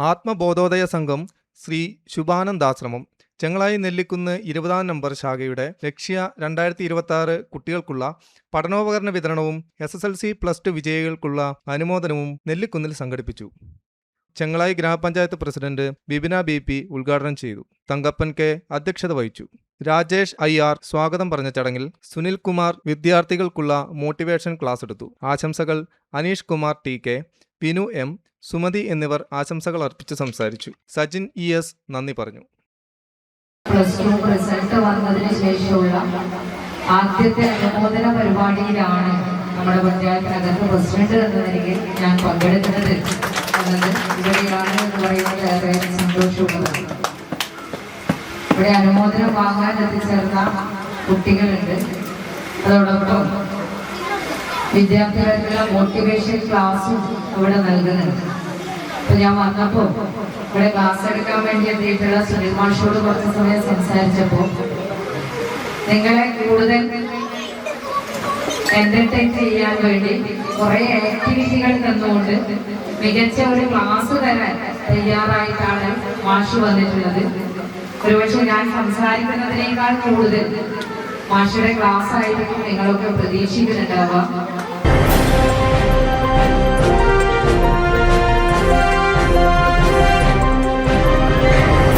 ആത്മബോധോദയ സംഘം ശ്രീ ശുഭാനന്ദാശ്രമം ചെങ്ങളായി നെല്ലിക്കുന്ന് 20-ാം നമ്പർ ശാഖയുടെ ലക്ഷ്യ 2026 കുട്ടികൾക്കുള്ള പഠനോപകരണ വിതരണവും SSLC +2 വിജയികൾക്കുള്ള അനുമോദനവും നെല്ലിക്കുന്നിൽ സംഘടിപ്പിച്ചു. ചെങ്ങളായി ഗ്രാമപഞ്ചായത്ത് പ്രസിഡന്റ് ബിബിന BP ഉദ്ഘാടനം ചെയ്തു. തങ്കപ്പൻ K അധ്യക്ഷത വഹിച്ചു. രാജേഷ് IR സ്വാഗതം പറഞ്ഞ ചടങ്ങിൽ സുനിൽ കുമാർ വിദ്യാർത്ഥികൾക്കുള്ള മോട്ടിവേഷൻ ക്ലാസ് എടുത്തു. ആശംസകൾ അനീഷ് കുമാർ TK, വിനു M, സുമതി എന്നിവർ ആശംസകൾ അർപ്പിച്ച് സംസാരിച്ചു. സജിൻ ES നന്ദി പറഞ്ഞു. +2 റിസൾട്ട് വന്നതിന് ശേഷമുള്ള ആദ്യത്തെ അനുമോദന പരിപാടിയിലാണ് നമ്മുടെ പഞ്ചായത്തിനകത്ത് പ്രസിഡന്റ് എന്ന നിലയിൽ ഞാൻ പങ്കെടുക്കുന്നത് എന്നത് ഇവിടെയാണ് എന്ന് പറയുന്നത് ഏറെ സന്തോഷമുള്ളത്. ഇവിടെ അനുമോദനം വാങ്ങാൻ എത്തിച്ചേർന്ന കുട്ടികളുണ്ട്. അതോടൊപ്പം വിദ്യാർത്ഥികൾക്കുള്ള മോട്ടിവേഷൻ ക്ലാസ്സും ഇവിടെ നൽകുന്നുണ്ട്. അപ്പൊ ഞാൻ വന്നപ്പോൾ ഇവിടെ ക്ലാസ് എടുക്കാൻ വേണ്ടി എത്തിയിട്ടുള്ള സുനിൽ മാഷോട് കുറച്ച് സമയം സംസാരിച്ചപ്പോൾ നിങ്ങളെ കൂടുതൽ എന്റർടൈൻ ചെയ്യാൻ വേണ്ടി കുറെ ആക്ടിവിറ്റികൾ തന്നുകൊണ്ട് മികച്ച ഒരു ക്ലാസ് തരാൻ തയ്യാറായിട്ടാണ് മാഷ് വന്നിട്ടുള്ളത്. ഒരുപക്ഷെ ഞാൻ സംസാരിക്കുന്നതിനേക്കാൾ കൂടുതൽ മാഷയുടെ ക്ലാസ് ആയിരിക്കും നിങ്ങളൊക്കെ പ്രതീക്ഷിക്കുന്നുണ്ടാവുക.